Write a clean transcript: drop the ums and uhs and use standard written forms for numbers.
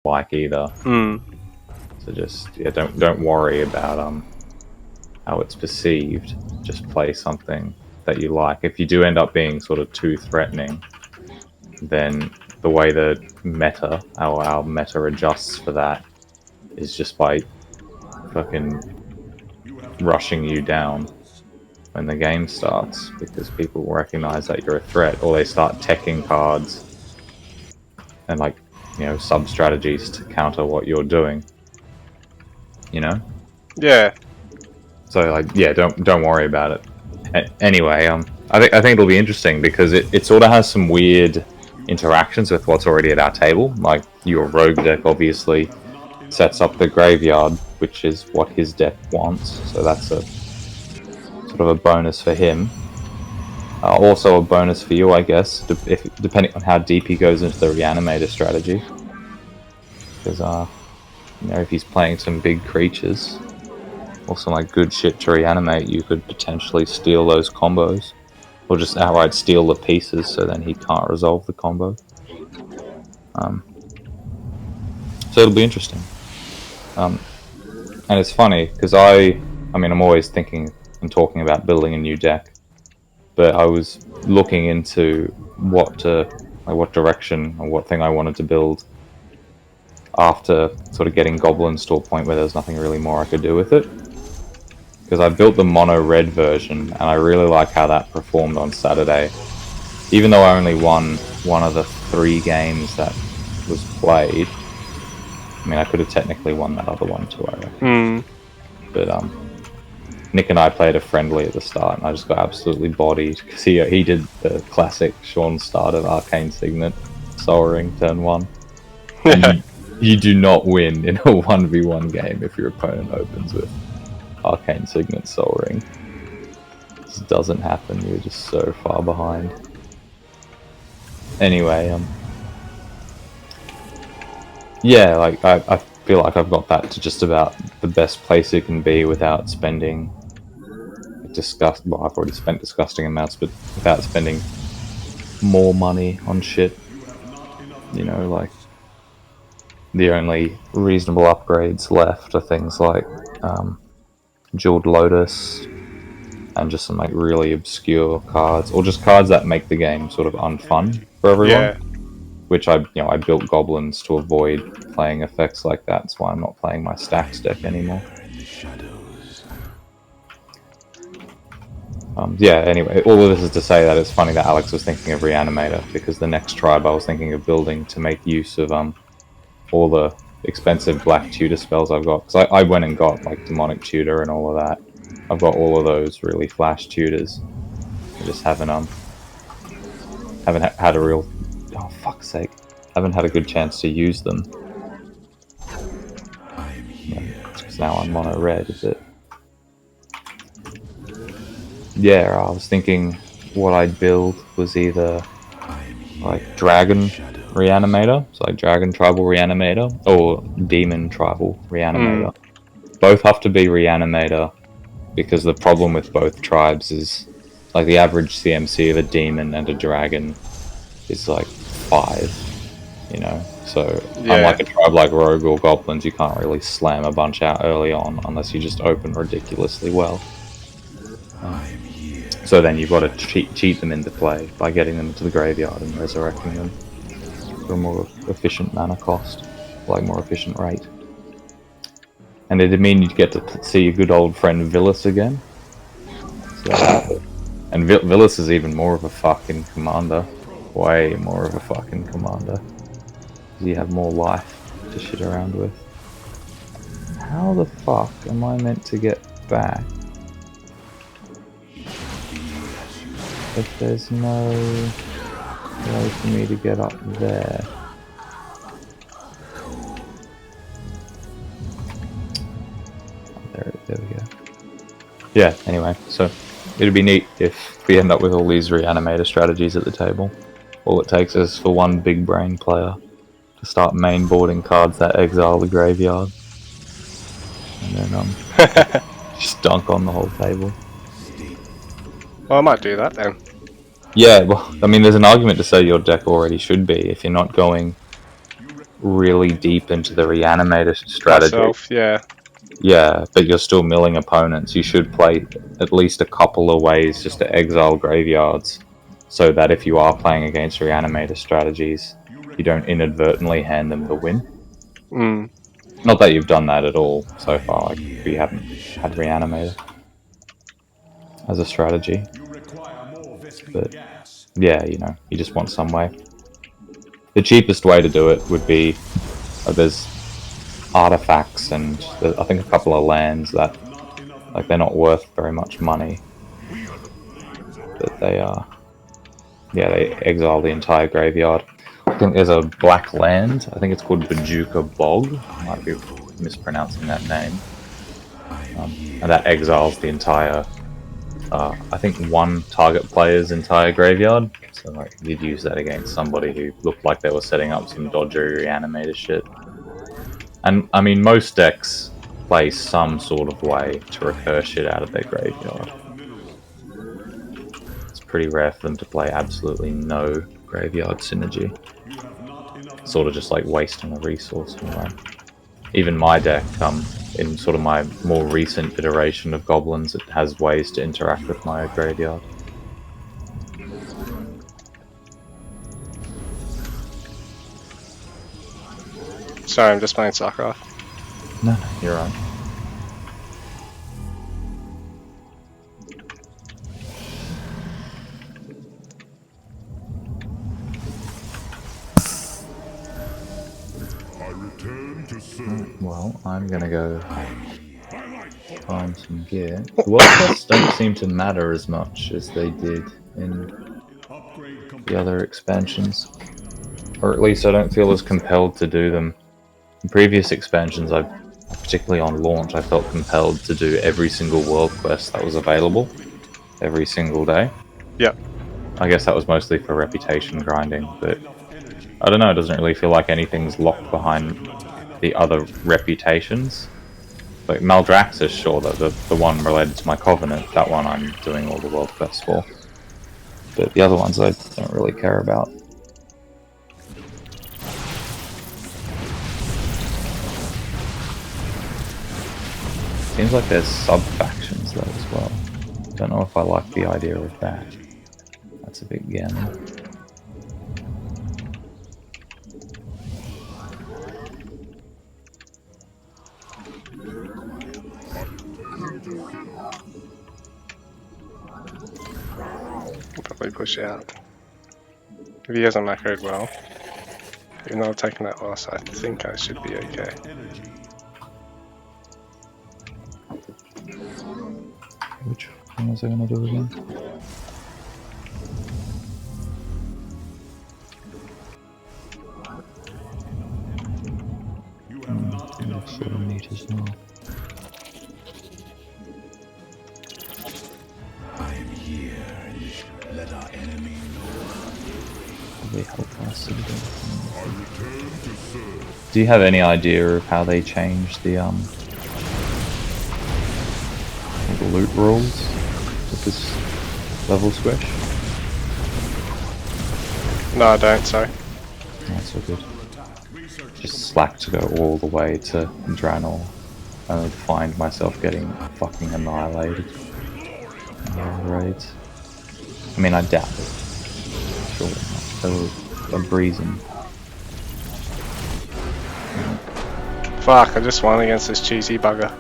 like either. So just don't worry about how it's perceived. Just play something that you like. If you do end up being sort of too threatening, then the way the meta, our meta adjusts for that is just by fucking rushing you down when the game starts, because people recognize that you're a threat, or they start teching cards and like, you know, sub strategies to counter what you're doing. You know? Yeah. So like, yeah, don't worry about it. Anyway, I think it'll be interesting because it sort of has some weird interactions with what's already at our table. Like your rogue deck obviously sets up the graveyard, which is what his deck wants. So that's a sort of a bonus for him. Also a bonus for you, I guess, depending on how deep he goes into the reanimator strategy. Because you know, if he's playing some big creatures or some like good shit to reanimate, you could potentially steal those combos, or just outright steal the pieces, so then he can't resolve the combo. So it'll be interesting. And it's funny because I mean, I'm always thinking and talking about building a new deck, but I was looking into what direction or what thing I wanted to build after sort of getting goblins to a point where there's nothing really more I could do with it. Because I built the mono red version, and I really like how that performed on Saturday. Even though I only won one of the 3 games that was played, I mean, I could have technically won that other one too, I reckon. But Nick and I played a friendly at the start, and I just got absolutely bodied because he did the classic Sean start of Arcane Signet, Soul Ring, turn 1. And you do not win in a 1v1 game if your opponent opens with Arcane Signet, Soul Ring. This doesn't happen, you're just so far behind. Anyway, yeah, like I feel like I've got that to just about the best place it can be without spending well, I've already spent disgusting amounts, but without spending more money on shit. You know, like the only reasonable upgrades left are things like Jeweled Lotus and just some like really obscure cards, or just cards that make the game sort of unfun for everyone. Yeah. Which I built goblins to avoid playing effects like that. That's why I'm not playing my stacks deck anymore. Yeah, anyway, all of this is to say that it's funny that Alex was thinking of Reanimator, because the next tribe I was thinking of building to make use of all the expensive black tutor spells I've got. Because I went and got like Demonic Tutor and all of that. I've got all of those really flash tutors. I just haven't had a real... Oh, fuck's sake. Haven't had a good chance to use them. Because now I'm mono red, is it? Yeah, I was thinking what I'd build was either like Dragon Reanimator, so like Dragon Tribal Reanimator, or Demon Tribal Reanimator. Both have to be Reanimator, because the problem with both tribes is like the average CMC of a Demon and a Dragon is like 5, you know? So unlike a tribe like Rogue or Goblins, you can't really slam a bunch out early on unless you just open ridiculously well. So then you've got to cheat them into play by getting them into the graveyard and resurrecting them for a more efficient mana cost, like more efficient rate. And it'd mean you'd get to see your good old friend Villas again. So, and Villas is even more of a fucking commander. Way more of a fucking commander. You have more life to shit around with. How the fuck am I meant to get back if there's no way for me to get up there? There we go. Yeah, anyway, so it'd be neat if we end up with all these reanimator strategies at the table. All it takes is for one big brain player to start mainboarding cards that exile the graveyard, and then just dunk on the whole table. Well, I might do that then. Yeah, well, I mean, there's an argument to say your deck already should be if you're not going really deep into the reanimator strategy. Myself, yeah. Yeah, but you're still milling opponents. You should play at least a couple of ways just to exile graveyards, so that if you are playing against reanimator strategies, you don't inadvertently hand them the win. Mm. Not that you've done that at all so far, like we haven't had reanimator as a strategy. But yeah, you know, you just want some way. The cheapest way to do it would be there's artifacts and I think a couple of lands that like they're not worth very much money, but they are. Yeah, they exile the entire graveyard. I think there's a black land. I think it's called Bajuka Bog. I might be mispronouncing that name. And that exiles the entire. I think one target player's entire graveyard. So like you'd use that against somebody who looked like they were setting up some dodgy reanimator shit. And I mean, most decks play some sort of way to recur shit out of their graveyard. It's pretty rare for them to play absolutely no graveyard synergy. Sort of just like wasting a resource in a way. Even my deck, in sort of my more recent iteration of goblins, it has ways to interact with my graveyard. Sorry, I'm just playing Starcraft. No, you're right. Right, well, I'm gonna go find some gear. The world quests don't seem to matter as much as they did in the other expansions. Or at least I don't feel as compelled to do them. In previous expansions, particularly on launch, I felt compelled to do every single world quest that was available every single day. Yep. I guess that was mostly for reputation grinding, but I don't know, it doesn't really feel like anything's locked behind the other reputations. Like Maldraxxus, sure, the one related to my Covenant, that one I'm doing all the world quests for. But the other ones I don't really care about. Seems like there's sub-factions though as well. Don't know if I like the idea of that. That's a bit gammon. Probably push out. If he hasn't macroed well, even though I've taken that loss, I think I should be okay. Which one was I gonna do again? Looks sort of neat as well. I am here. Let our enemy know. Probably help us a bit. Do you have any idea of how they changed the loot rules with this level squish? No, I don't, sorry. That's all good. Just slack to go all the way to Draenor, only to find myself getting fucking annihilated in the raids. I mean, I doubt it. Sure, they were breezing. Fuck, I just won against this cheesy bugger.